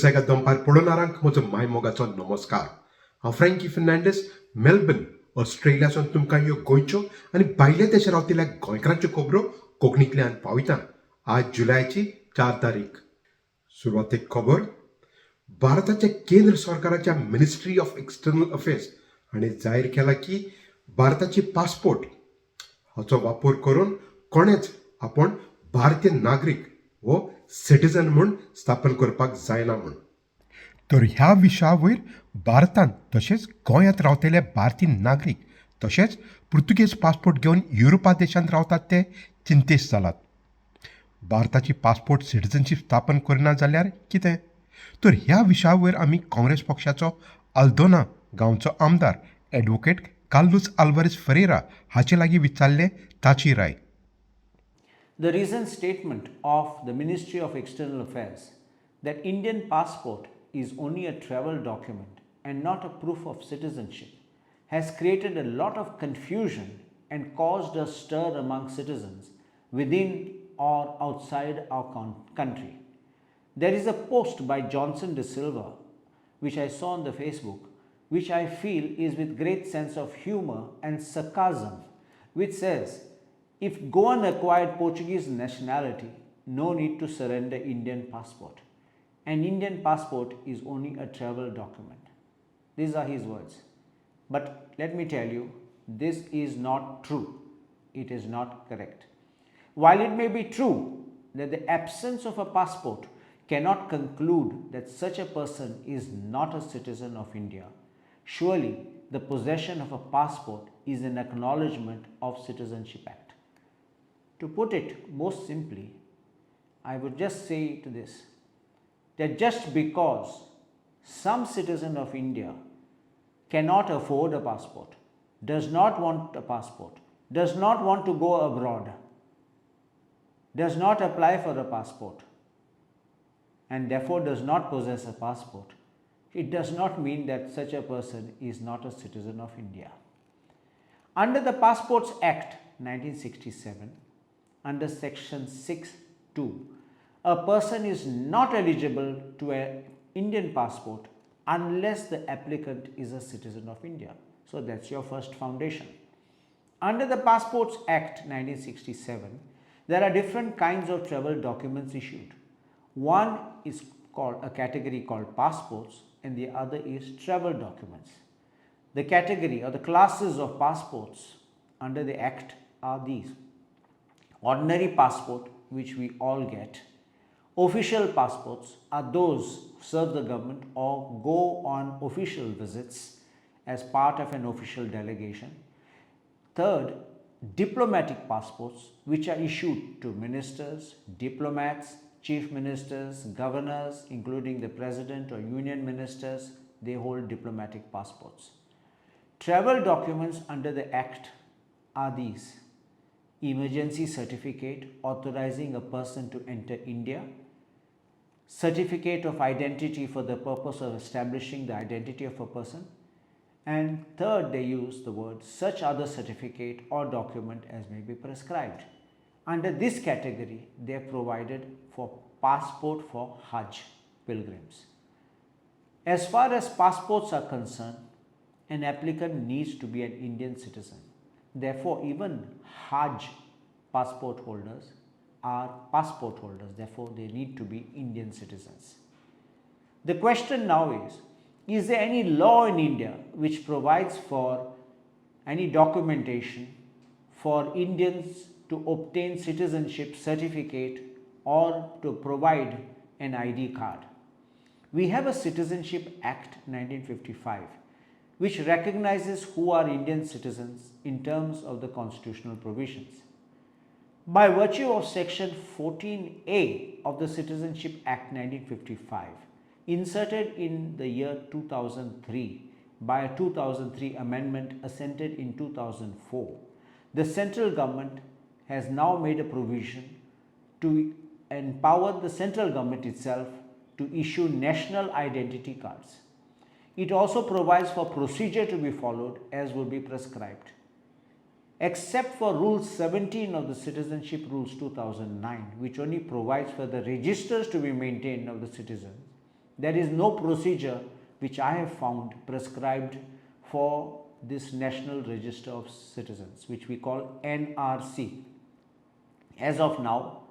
सुसेगाद दंपार पळोवनारांक म्हजो मायमोगाचो नमस्कार. हांव फ्रँकी फर्नांडीस, मेलबर्न, ऑस्ट्रेलियासून तुमकां ह्यो गोंयच्यो आनी भायल्या देशांत रावतल्या गोंयकारांच्यो खबरो कोंकणींतल्यान पावयता. आज जुलयाची 4 तारीख. सुरवातेक खबर. भारताच्या केंद्र सरकाराच्या मिनिस्ट्री ऑफ एक्सटर्नल अफेअर्स हाणें जाहीर केला की भारताची पासपोर्ट हाचो वापर करून कोणेच आपण भारतीय नागरीक व सिटीजन म्हूण स्थापन करपाक जायना म्हूण. तर ह्या विशया वयर भारतांत तशेंच गोंयांत रावतले भारतीय नागरीक तशेंच पुर्तुगेज पासपोर्ट घेवन युरोपा देशांत रावतात ते चिंतेस्त जालात. भारताची पासपोर्ट सिटीजनशीप स्थापन करना जाल्यार कितें? तर ह्या विशया वयर आमी काँग्रेस पक्षाचो आल्दोना गांवचो आमदार एडवोकेट कार्लोस आल्वारेस फेरेरा हाचे लागीं विचारले ताची राय. The recent statement of the Ministry of External Affairs that Indian passport is only a travel document and not a proof of citizenship has created a lot of confusion and caused a stir among citizens within or outside our country. There is a post by Johnson De Silva which I saw on the Facebook, which I feel is with great sense of humor and sarcasm, which says, if Goan acquired Portuguese nationality, no need to surrender Indian passport. An Indian passport is only a travel document. These are his words. But let me tell you, this is not true. It is not correct. While it may be true that the absence of a passport cannot conclude that such a person is not a citizen of India, surely the possession of a passport is an acknowledgement of Citizenship Act. To put it most simply, I would just say to this, that just because some citizen of India cannot afford a passport, does not want a passport, does not want to go abroad, does not apply for a passport, and therefore does not possess a passport, it does not mean that such a person is not a citizen of India. Under the Passports Act 1967, under section 6(2), a person is not eligible to an Indian passport unless the applicant is a citizen of India. So that's your first foundation. Under the Passports Act 1967, there are different kinds of travel documents issued. One is called a category called passports and the other is travel documents. The category or the classes of passports under the Act are these: ordinary passport, which we all get. Official passports are those who serve the government or go on official visits as part of an official delegation. Third, diplomatic passports, which are issued to ministers, diplomats, chief ministers, governors, including the president or union ministers. They hold diplomatic passports. Travel documents under the Act are these: emergency certificate authorizing a person to enter India, certificate of identity for the purpose of establishing the identity of a person, and third, they use the word such other certificate or document as may be prescribed. Under this category, they are provided for passport for Hajj pilgrims. As far as passports are concerned, an applicant needs to be an Indian citizen. Therefore, even Hajj passport holders are passport holders. Therefore, they need to be Indian citizens. The question now is there any law in India which provides for any documentation for Indians to obtain citizenship certificate or to provide an ID card? We have a Citizenship Act 1955, which recognizes who are Indian citizens in terms of the constitutional provisions. By virtue of section 14A of the Citizenship Act 1955, inserted in the year 2003 by a 2003 amendment assented in 2004, the central government has now made a provision to empower the central government itself to issue national identity cards. It also provides for procedure to be followed as will be prescribed. Except for Rule 17 of the Citizenship Rules 2009, which only provides for the registers to be maintained of the citizens, There is no procedure which I have found prescribed for this National Register of Citizens, which we call NRC. As of now,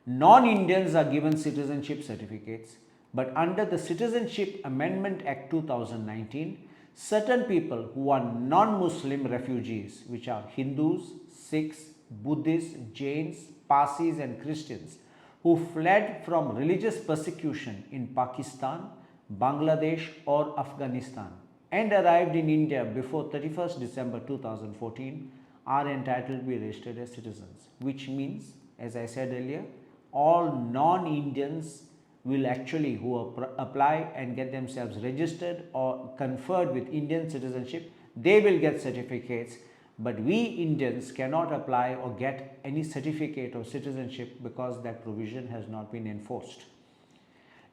non-Indians are given citizenship certificates, but under the Citizenship Amendment Act 2019, certain people who are non-Muslim refugees, which are Hindus, Sikhs, Buddhists, Jains, Parsis and Christians, who fled from religious persecution in Pakistan, Bangladesh or Afghanistan and arrived in India before 31st December 2014 are entitled to be registered as citizens, which means, as I said earlier, all non-Indians will actually who apply and get themselves registered or conferred with Indian citizenship, they will get certificates, but we Indians cannot apply or get any certificate of citizenship because that provision has not been enforced.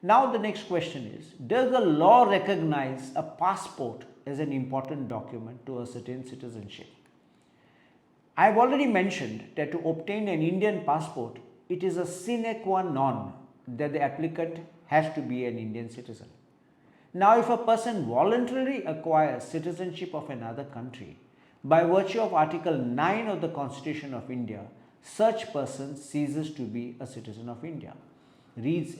Now the next question is, does the law recognize a passport as an important document to ascertain citizenship? I have already mentioned that to obtain an Indian passport, it is a sine qua non that the applicant has to be an Indian citizen. Now, if a person voluntarily acquires citizenship of another country, by virtue of Article 9 of the Constitution of India, such person ceases to be a citizen of India. Reads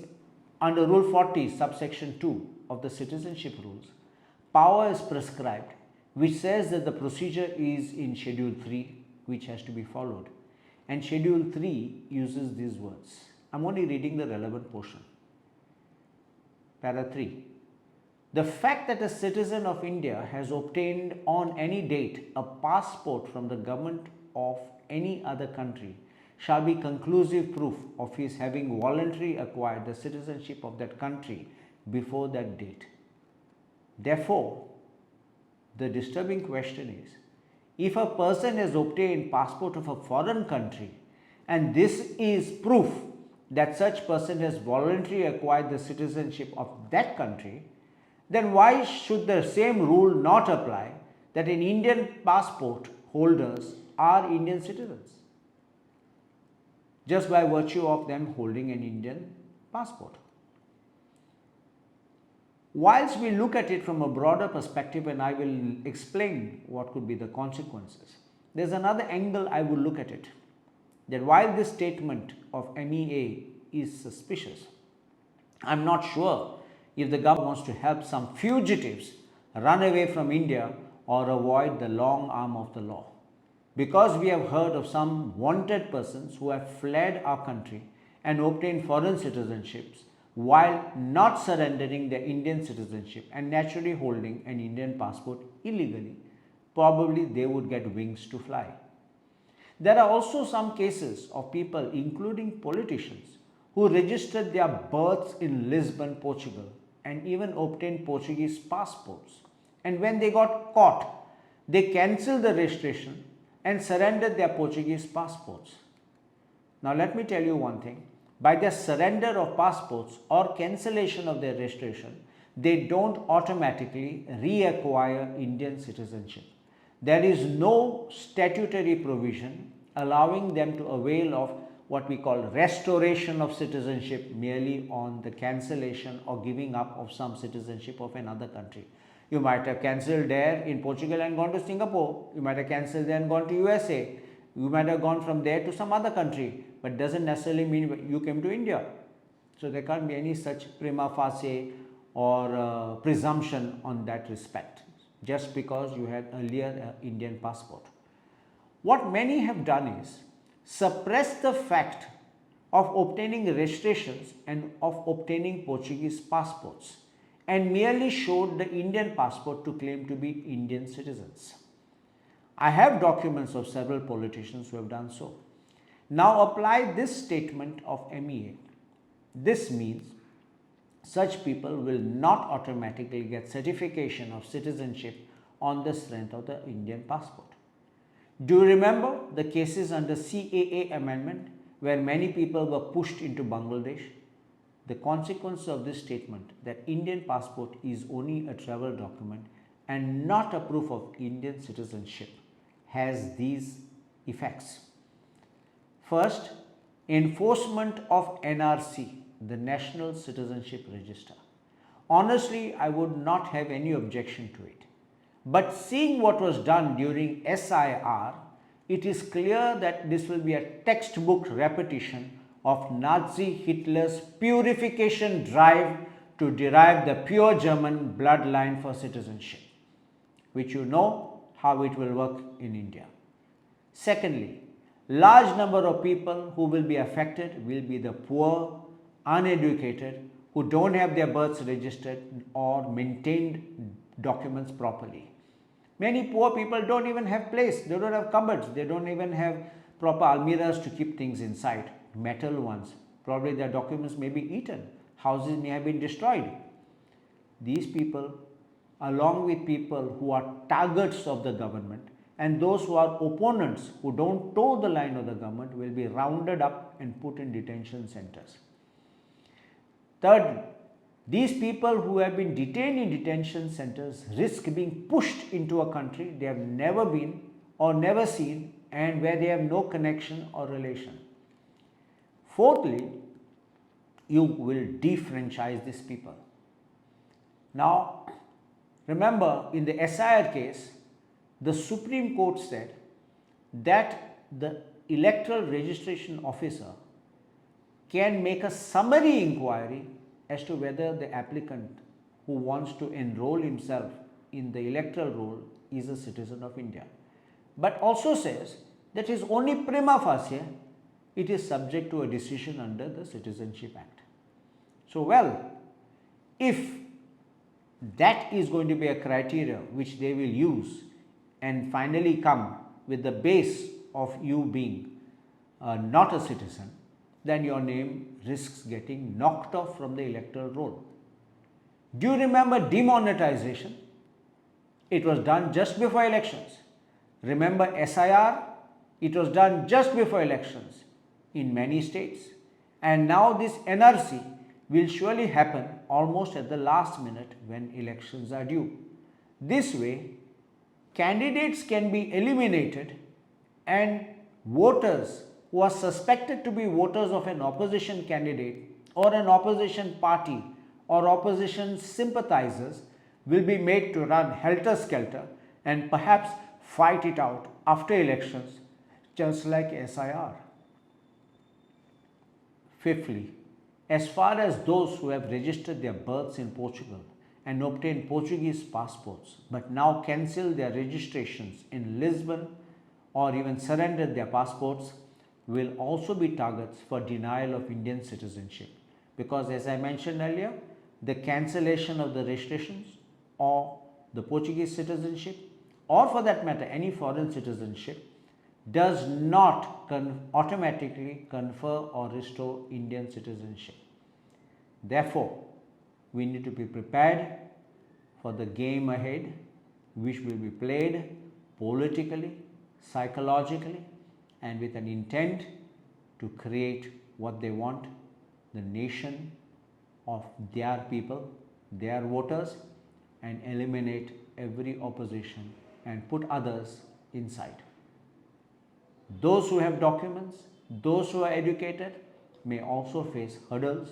under Rule 40, subsection 2 of the Citizenship Rules, power is prescribed, which says that the procedure is in Schedule 3, which has to be followed. And Schedule 3 uses these words. I am only reading the relevant portion. Para 3. The fact that a citizen of India has obtained on any date a passport from the government of any other country shall be conclusive proof of his having voluntarily acquired the citizenship of that country before that date. Therefore, the disturbing question is, if a person has obtained passport of a foreign country and this is proof that such person has voluntarily acquired the citizenship of that country, then why should the same rule not apply that in Indian passport holders are Indian citizens just by virtue of them holding an Indian passport? Whilst we look at it from a broader perspective, and I will explain what could be the consequences, there is another angle I will look at it, that while this statement of MEA is suspicious, I am not sure if the government wants to help some fugitives run away from India or avoid the long arm of the law. Because we have heard of some wanted persons who have fled our country and obtained foreign citizenships while not surrendering their Indian citizenship and naturally holding an Indian passport illegally, probably they would get wings to fly. There are also some cases of people, including politicians, who registered their births in Lisbon, Portugal, and even obtained Portuguese passports. And when they got caught, they cancelled the registration and surrendered their Portuguese passports. Now let me tell you one thing. By their surrender of passports or cancellation of their registration, they don't automatically reacquire Indian citizenship. There is no statutory provision allowing them to avail of what we call restoration of citizenship merely on the cancellation or giving up of some citizenship of another country. You might have cancelled there in Portugal and gone to Singapore. You might have cancelled there and gone to USA. You might have gone from there to some other country, but doesn't necessarily mean you came to India. So there can't be any such prima facie or presumption on that respect, just because you had earlier an Indian passport. What many have done is suppress the fact of obtaining registrations and of obtaining Portuguese passports and merely showed the Indian passport to claim to be Indian citizens. I have documents of several politicians who have done so. Now apply this statement of MEA. This means such people will not automatically get certification of citizenship on the strength of the Indian passport. Do you remember the cases under CAA amendment where many people were pushed into Bangladesh? The consequence of this statement that Indian passport is only a travel document and not a proof of Indian citizenship has these effects. First, enforcement of NRC, the National Citizenship Register. honestly, I would not have any objection to it. But seeing what was done during SIR, it is clear that this will be a textbook repetition of Nazi Hitler's purification drive to derive the pure German bloodline for citizenship, which you know how it will work in India. Secondly, large number of people who will be affected will be the poor, uneducated, who don't have their births registered or maintained documents properly. Many poor people don't even have place, they don't have cupboards, they don't even have proper almirahs to keep things inside, metal ones. Probably their documents may be eaten, houses may have been destroyed. These people, along with people who are targets of the government and those who are opponents who don't toe the line of the government, will be rounded up and put in detention centers. Third, these people who have been detained in detention centers risk being pushed into a country they have never been or never seen and where they have no connection or relation. Fourthly, you will defranchise these people. Now, remember, in the SIR case, the Supreme Court said that the electoral registration officer can make a summary inquiry as to whether the applicant who wants to enroll himself in the electoral roll is a citizen of India, but also says that is only prima facie it is subject to a decision under the Citizenship Act. So, well, if that is going to be a criteria which they will use and finally come with the base of you being not a citizen, then your name risks getting knocked off from the electoral roll. Do you remember demonetization? It was done just before elections. Remember SIR? It was done just before elections in many states. And now this NRC will surely happen almost at the last minute when elections are due. This way, candidates can be eliminated and voters who are suspected to be voters of an opposition candidate or an opposition party or opposition sympathizers will be made to run helter-skelter and perhaps fight it out after elections, just like SIR. Fifthly, as far as those who have registered their births in Portugal and obtained Portuguese passports but now cancel their registrations in Lisbon or even surrendered their passports will also be targets for denial of Indian citizenship, because as I mentioned earlier, the cancellation of the registrations or the Portuguese citizenship, or for that matter any foreign citizenship, does not automatically confer or restore Indian citizenship. Therefore, we need to be prepared for the game ahead, which will be played politically, psychologically, and with an intent to create what they want, the nation of their people, their voters, and eliminate every opposition and put others inside. Those who have documents, those who are educated may also face hurdles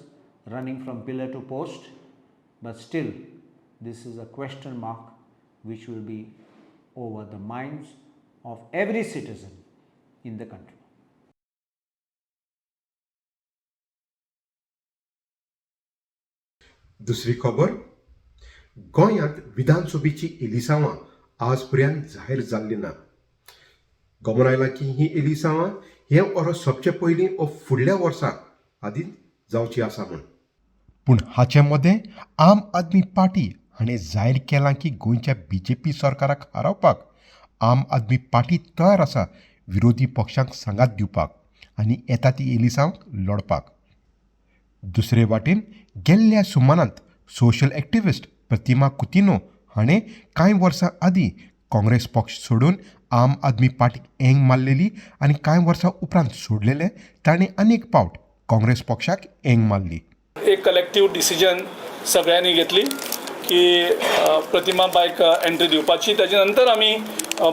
running from pillar to post, but still this is a question mark which will be over the minds of every citizen in the country. दुसरी खबर, गोंयांत विधानसभेची एलिसांवां आजपर्यंत जाहीर जाल्ली ना. गमन आयलां की ही एलिसांवां हे वरोस सोंपचे पयलीं वा फुडल्या वर्सा आदीं जावची आसा म्हूण. पूण हाचे मदें आम आदमी पार्टी हाणें जाहीर केलां की गोंयच्या BJP सरकाराक हारोवपाक आम आदमी पार्टी तयार आसा विरोधी पक्षांक सांगात दिवपाक आनी येता ती एलिसांवांक लडपाक. दुसरे वाटेन गेल्ल्या सुमारांत सोशल एक्टिविस्ट प्रतिमा कुतिनो हाणें कांय वर्सां आदीं काँग्रेस पक्ष सोडून आम आदमी पार्टीक एंग मारलेली आनी कांय वर्सां उपरांत सोडलेले ताणें अनेक फावट काँग्रेस पक्षाक एंग मारली. एक कलेक्टिव्ह डिसिजन सगळ्यांनी घेतली की प्रतिमा बायक एंट्री दिवपाची. ताजे नंतर आमी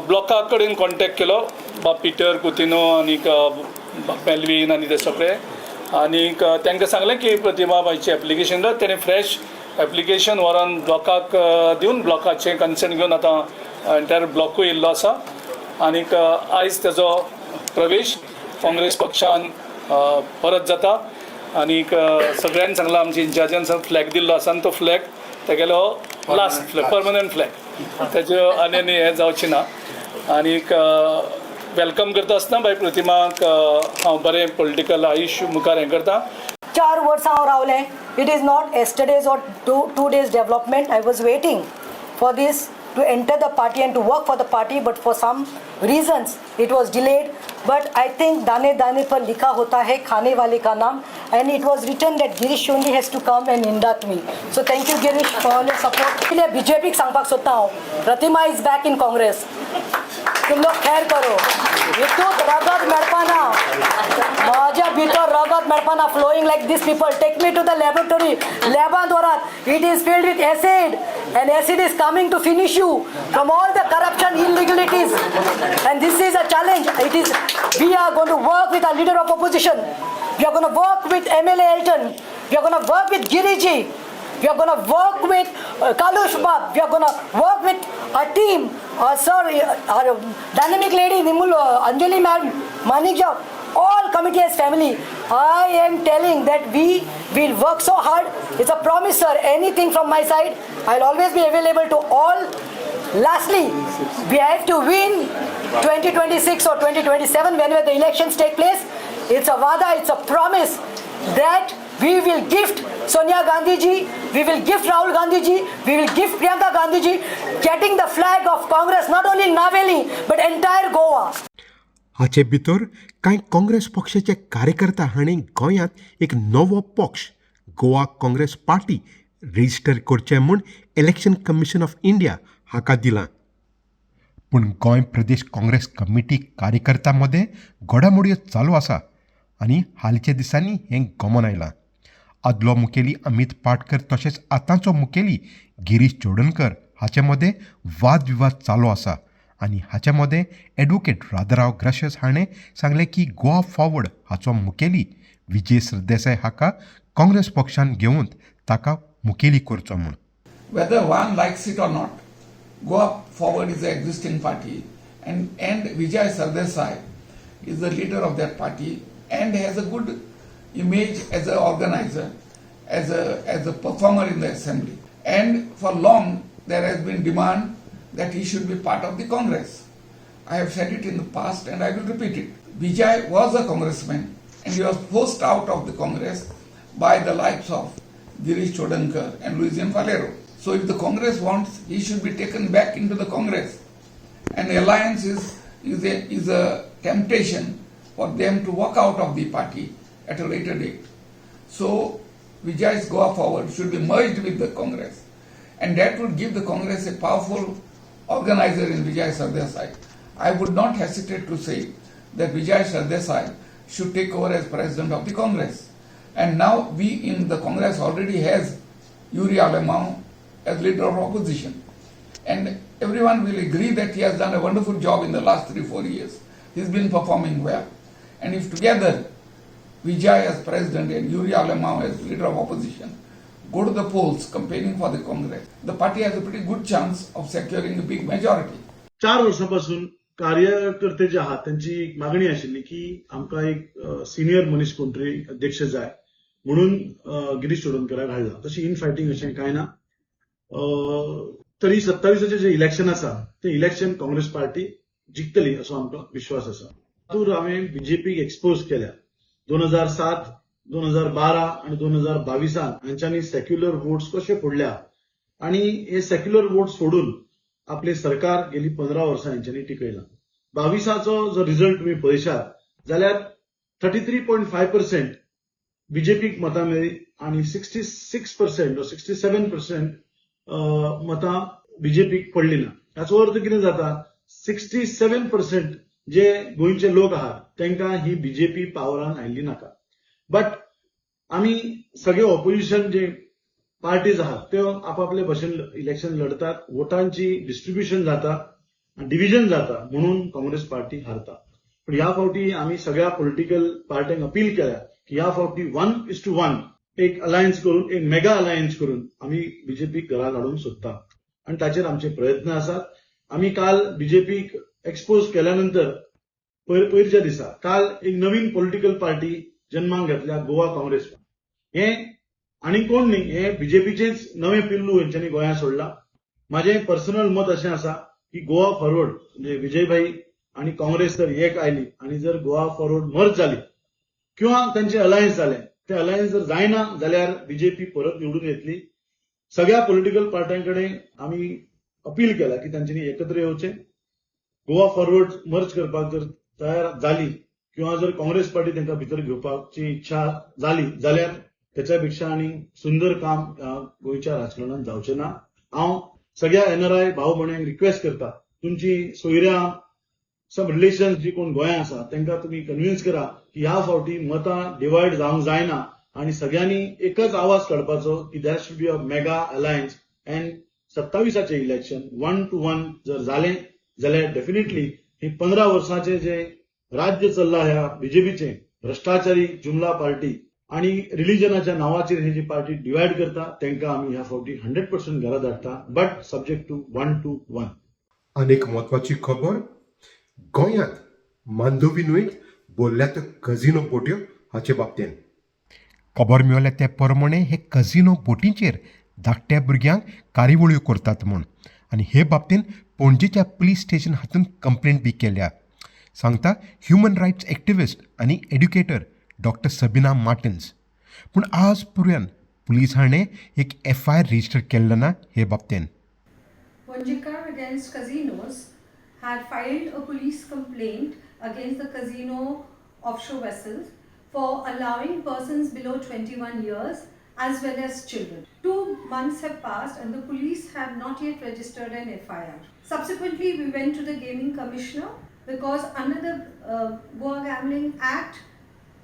ब्लॉका कडेन कॉन्टॅक्ट केलो, पिटर कुतिनो आनी मेल्वीन आनी ते सगळे, आनी तांकां सांगलें की प्रतिमा बायची एप्लिकेशन तेणें फ्रेश एप्लिकेशन व्हरून ब्लॉकाक दिवन ब्लॉकाचें कन्सेंट घेवन आतां एंटायर ब्लॉकूय येयल्लो आसा आनीक आयज तेजो प्रवेश काँग्रेस पक्षान परत जाता आनीक सगळ्यांनी सांगलां आमच्या इन्चार्जान फ्लॅग दिल्लो आसा आनी तो फ्लॅग तेगेलो लास्ट फ्लॅग परमनंट फ्लॅग तेजे आनी हें जावचें ना आनीक वेलकम करता आसतना बाय प्रतिमाक हांव बरें पॉलिटिकल आयुश्य मुखार हें करता 4 वर्सां हांव रावलें. It is not yesterday's or two days development. I was waiting for this to enter the party and to work for the party, but for some reasons it was delayed. But I think दाने दाने पर लिखा होता है खाने वाले का नाम, and it was written that Girish only has to come and induct me. So thank you Girish for all your support. इले बीजेपी सांगपाक सोदता हांव, प्रतिमा is back in Congress. तुम लोग खैर करो. हितूंत रगत मेळपाना, माझ्या भितर रगत मेळपाना flowing like these people. Take me to the laboratory. लॅबांत व्हरात. It is filled with acid, and acid is coming to finish you from all the corruption, illegalities. And this is a challenge. It is. We are going to work with our leader of opposition. We are going to work with MLA Elton. We are going to work with Giriji. We are going to work with Kalush Bab. We are going to work with our team. Our dynamic lady Nimul Anjali Ma'am, Manikja, all committee as family. I am telling that we will work so hard. It's a promise, sir. Anything from my side, I'll always be available to all. Lastly, we have to win 2026 or 2027 whenever the elections take place. It's a vada, it's a promise that we will gift Sonia Gandhi ji, we will gift Rahul Gandhi ji, we will gift Priyanka Gandhi ji, getting the flag of Congress not only in Naveli but entire Goa. हाचे भितर कांय काँग्रेस पक्षाचे कार्यकर्ता हांणी गोंयांत एक नवो पक्ष गोवा काँग्रेस पार्टी रेजिस्टर करचें म्हूण इलेक्शन कमिशन ऑफ इंडिया हाका दिलां. पूण गोंय प्रदेश काँग्रेस कमिटी कार्यकर्त्यां मदें घोडामोडयो चालू आसा आनी हालच्या दिसांनी हें गमन आयलां. आदलो मुखेली अमित पाटकर तशेंच आतांचो मुखेली गिरीश चोडणकर हाचे मदें वाद विवाद चालू आसा आनी हाच्या मदें एडवोकेट राधाराव ग्राशियस हाणें सांगलें की गोवा फॉरवर्ड हाचो मुखेली विजय सरदेसाय हाका काँग्रेस पक्षान घेवन ताका मुखेली करचो म्हूण. Whether one likes it or not, Goa Forward is an existing party, and Vijai Sardesai is the leader of that party and has a good image as an organizer, as a performer in the assembly. And for long there has been demand that he should be part of the Congress. I have said it in the past and I will repeat it. Vijay was a congressman and he was forced out of the Congress by the likes of Girish Chodankar and Lucian Valero. So if the Congress wants, he should be taken back into the Congress. And the alliance is a temptation for them to walk out of the party at a later date. So Vijay's Goa Forward should be merged with the Congress. And that would give the Congress a powerful organizer in Vijai Sardesai. I would not hesitate to say that Vijay Sardesai should take over as president of the Congress. And now we in the Congress already has Yuri Alemão as leader of opposition. And everyone will agree that he has done a wonderful job in the last 3-4 years. He's been performing well. And if together Vijay as president and Yuri Alemão as leader of opposition go to the polls campaigning for the Congress, the party has a pretty good chance of securing a big majority. 4 वर्सांपासून कार्यकर्ते जे आहात त्यांची एक मागणी आशिल्ली की आमकां एक senior मनीस कोण तरी अध्यक्ष जाय म्हणून गिरीश चोडणकराक हाडला. तशी इन फायटिंग अशें कांय ना. तरी 27 जे इलेक्शन आसा ते इलेक्शन काँग्रेस पार्टी जिखतली असो आमकां विश्वास आसा. तातूंत हांवें बीजेपीक एक्सपोज केल्या. 2007, 2012 आणि 2022 हांच्यांनी सेक्युलर वोट्स कशे फोडल्या आणि हे सेक्युलर वोट्स फोडून आपले सरकार गेली 15 वर्सां हांच्यांनी टिकयलां. 22चो जो रिझल्ट तुम्ही पळयशात जाल्यार 33.5% बीजेपीक मतां मेळ्ळी आणि 66% or 67% मतां बीजेपीक पडली ना. हाचो अर्थ कितें जाता, 67% जे गोंयचे लोक आहात तांकां ही बीजेपी पावरान आयिल्ली नाका. बट आमी सगळे ऑपोजिशन जे पार्टीज आहात त्यो आपापले भशेन इलेक्शन लढतात, वोटांची डिस्ट्रीब्युशन जाता, डिव्हिजन जाता म्हणून काँग्रेस पार्टी हारता. पण ह्या फावटी आमी सगळ्या पॉलिटिकल पार्ट्यांक अपील केल्या की ह्या फावटी 1:1 एक अलायन्स करून एक मेगा अलायन्स करून आम्ही बीजेपीक घरा काडूंक सोदता आणि ताचेर आमचे प्रयत्न आसात. आम्ही काल बीजेपीक एक्सपोज केल्यानंतर पयरच्या दिसा काल एक नवीन पॉलिटिकल पार्टी जन्माक घातल्या, गोवा काँग्रेस पार्टी. हे आनी कोण न्ही, हे बीजेपीचेच नवें पिल्लू हेंच्यांनी गोंयांत सोडला. माझें पर्सनल मत अशें आसा की गोवा फॉरवर्ड म्हणजे विजयभाई आणि काँग्रेस जर एक आयली आणि जर गोवा फॉरवर्ड मर्ज जाली किंवा त्यांचे अलायन्स जाले, ते अलायन्स जर जायना जाल्यार बीजेपी परत निवडून येतली. सगळ्या पॉलिटिकल पार्ट्यांकडे आम्ही अपील केला की तांच्यांनी एकत्र येवचे. गोवा फॉरवर्ड मर्ज करपाक जर तयार जाली किंवा जर काँग्रेस पार्टी तांकां भितर घेवपाची इच्छा जाली जाल्यार त्याच्यापेक्षा आनी सुंदर काम गोंयच्या राजकारणात जावचें ना. हांव सगळ्या एनआरआय भाव भयणांक रिक्वेस्ट करता, तुमची सोयऱ्यां सम रिलेशन्स जी कोण गोंयांत आसा तांकां तुमी कन्विन्स करा की ह्या फावटी मतां डिवायड जावंक जायना आणि सगळ्यांनी एकच आवाज काडपाचो की that should be a mega alliance. And 27चे इलेक्शन 1 to 1 जर जालें जाल्यार डेफिनेटली ही 15 वर्सांचे जे राज्य चल्ला ह्या बीजेपीचे भ्रष्टाचारी जुमला पार्टी आणि रिलिजनाच्या नावाचेर ही जी पार्टी डिवायड करता तांकां आमी ह्या फावटी 100% घरा धाडटा, बट सब्जेक्ट टू 1 to 1. अनेक महत्वाची खबर, गोंयांत मांदोवी न्हंयत बोल्ल्यात कझिनो बोट्यो हाचे बाबतींत खबर मेळ्ळ्या ते प्रमाणे हे कझिनो बोटींचेर धाकट्या भुरग्यांक कार्यावळ्यो करतात म्हूण आनी हे बाबतींत पणजेच्या पुलीस स्टेशन हातूंत कंप्लेंट बी केल्या. सांगता ह्युमन रायट्स एक्टिविस्ट आनी एड्युकेटर डॉक्टर सबिना मार्टिन्स. पूण आज पर्यंत पुलीस हाणें एक FIR रजिस्टर केल्लो ना हे बाबतींत. Ponjikar against casinos had filed a police complaint against the casino offshore vessels for allowing persons below 21 years as well as children. 2 months have passed and the police have not yet registered an FIR. Subsequently, we went to the Gaming Commissioner because under the Goa Gambling Act,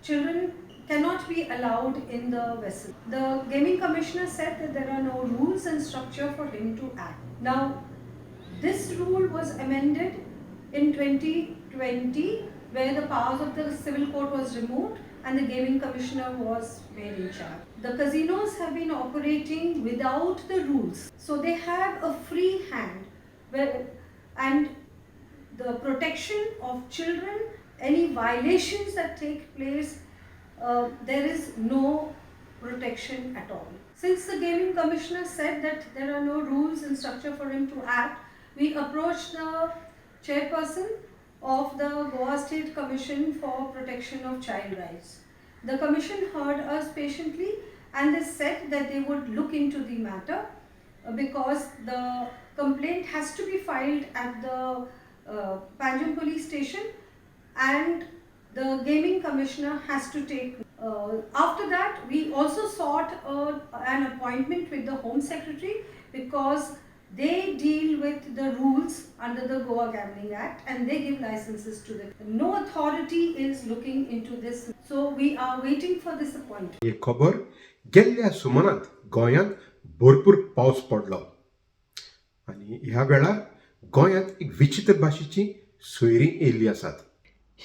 children cannot be allowed in the vessel. The Gaming Commissioner said that there are no rules and structure for him to act. Now, this rule was amended in 2020 where the powers of the civil court was removed and the Gaming Commissioner was made in charge. The casinos have been operating without the rules, so they have a free hand and the protection of children, any violations that take place, there is no protection at all. Since the Gaming Commissioner said that there are no rules and structure for him to act, we approached the chairperson of the Goa State Commission for Protection of Child Rights. The commission heard us patiently and they said that they would look into the matter because the complaint has to be filed at the Panjim police station and the Gaming Commissioner has to take. After that, we also sought an appointment with the Home Secretary because they deal with the rules under the Goa Gambling Act and they give licenses to them. No authority is looking into this, so we are waiting for this appointment. ही खबर गेल्ल्या सुमारांत गोंयांत भरपूर पावस पडलो आनी ह्या वेळार गोंयांत एक विचित्र भाशेची सोयरी येयल्ली आसात.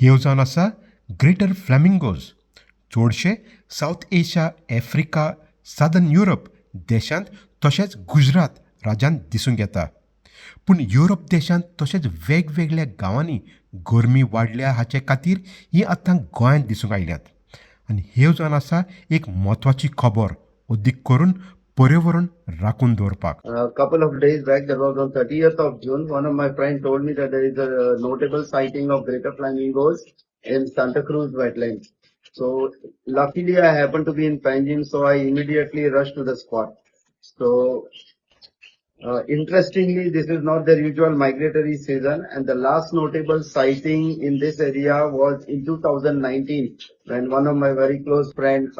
ह्यो जावन आसा ग्रेटर फ्लॅमिंगोज. चडशे south Asia, Africa, southern Europe देशांत तशेंच गुजरात राज्यांत दिसूंक येता. पूण युरोप देशांत तशेंच वेगवेगळ्या गांवांनी गरमी वाडल्या हाचे खातीर ही आतां गोंयांत दिसूंक आयल्यात. आनी ह्यो जावन आसा एक म्हत्वाची खबर अदीक करून पर्यावरण राखून दवरपाक. A couple of days back, that was on 30th of June, one of my friends told me that there is a notable sighting of greater flamingos in Santa Cruz wetlands. So luckily I happened to be in Panjim, so I immediately rushed to the spot. So interestingly, this is not their usual migratory season, and the last notable sighting in this area was in 2019 when one of my very close friends,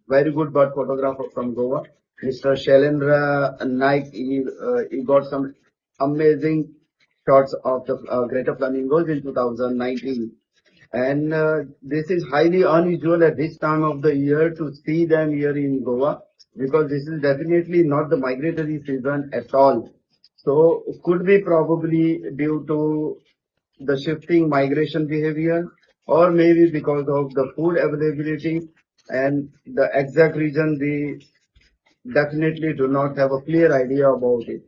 very good bird photographer from Goa, Mr. Shailendra Naik, he got some amazing shots of the greater flamingos in 2019. And this is highly unusual at this time of the year to see them here in Goa, because this is definitely not the migratory season at all. So it could be probably due to the shifting migration behavior, or maybe because of the food availability and the exact reason we definitely do not have a clear idea about it.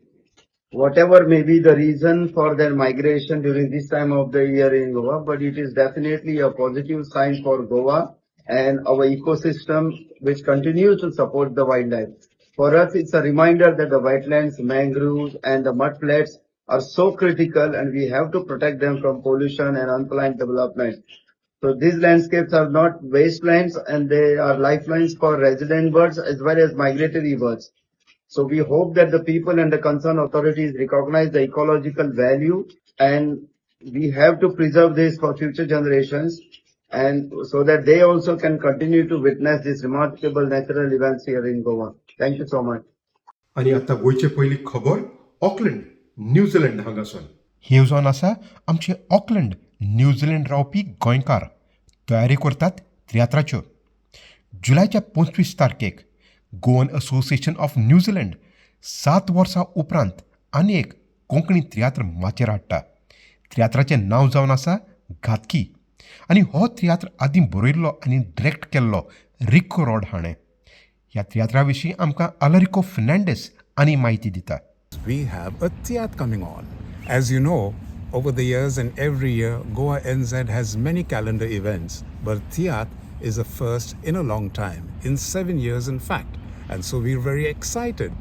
Whatever may be the reason for their migration during this time of the year in Goa, but it is definitely a positive sign for Goa and our ecosystem, which continues to support the wildlife. For us, it's a reminder that the wetlands, mangroves, and the mudflats are so critical, and we have to protect them from pollution and unplanned development. So these landscapes are not wastelands, and they are lifelines for resident birds as well as migratory birds. So we hope that the people and the concerned authorities recognize the ecological value, and we have to preserve this for future generations, and so that they also can continue to witness these remarkable natural events here in Goa. Thank you so much. आणि आता गोयचे पयली खबर Auckland New Zealand हांगासून हे जावन आसा आमचे Auckland New Zealand रावपी गोंयकार तयारी करतात तियात्राच्यो. जुलायच्या 25 तारखेक गोवन असोसिएशन ऑफ न्यूझीलंड 7 वर्सां उपरांत आनी एक कोंकणी तियात्र माचेर हाडटा. तियात्राचें नांव जावन आसा घातकी आनी हो तियात्र आदीं बरयल्लो आनी डिरेक्ट केल्लो रिको रॉड हाणें. ह्या तियात्रा विशीं आमकां आलरिको फर्नांडीस आनी माहिती दिता. We have a theatre coming on. As you know, over the years and every year, Goa NZ has many calendar events, but theatre is a first in a long time, in 7 years in fact. And so we're very excited.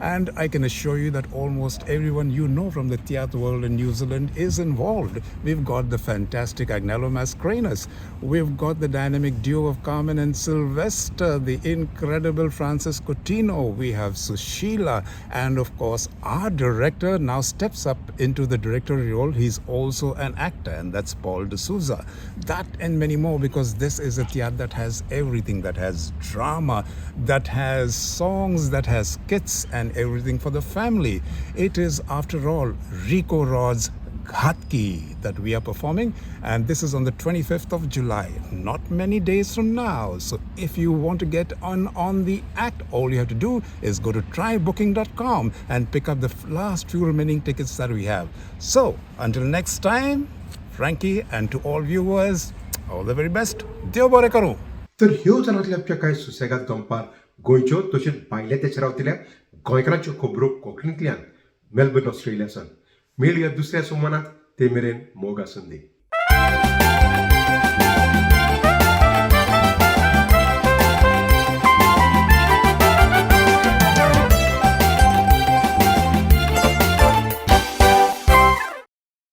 And I can assure you that almost everyone you know from the theatre world in New Zealand is involved. We've got the fantastic Agnello Mascarenas. We've got the dynamic duo of Carmen and Sylvester, the incredible Francis Coutinho. We have Sushila. And of course, our director now steps up into the directorial role. He's also an actor, and that's Paul D'Souza. That and many more, because this is a theatre that has everything, that has drama, that has songs, that has skits, and everything for the family. It is, after all, Rico Rod's Ghatki that we are performing, and this is on the 25th of July, not many days from now. So if you want to get on the act, all you have to do is go to trybooking.com and pick up the last few remaining tickets that we have. So until next time, Frankie, and to all viewers, all the very best. Deo bore karu. तर ह्यो जाणांतल्या आमच्या कांय सुसेगाद दंपार गोंयच्यो तशेंच भायल्या देशार रावतल्या गोंयकारांच्यो खबरो कोंकणींतल्यान Melbourne ऑस्ट्रेलियासान. मेळया दुसऱ्या सोमानात ते मेरेन मोग आसूंदी.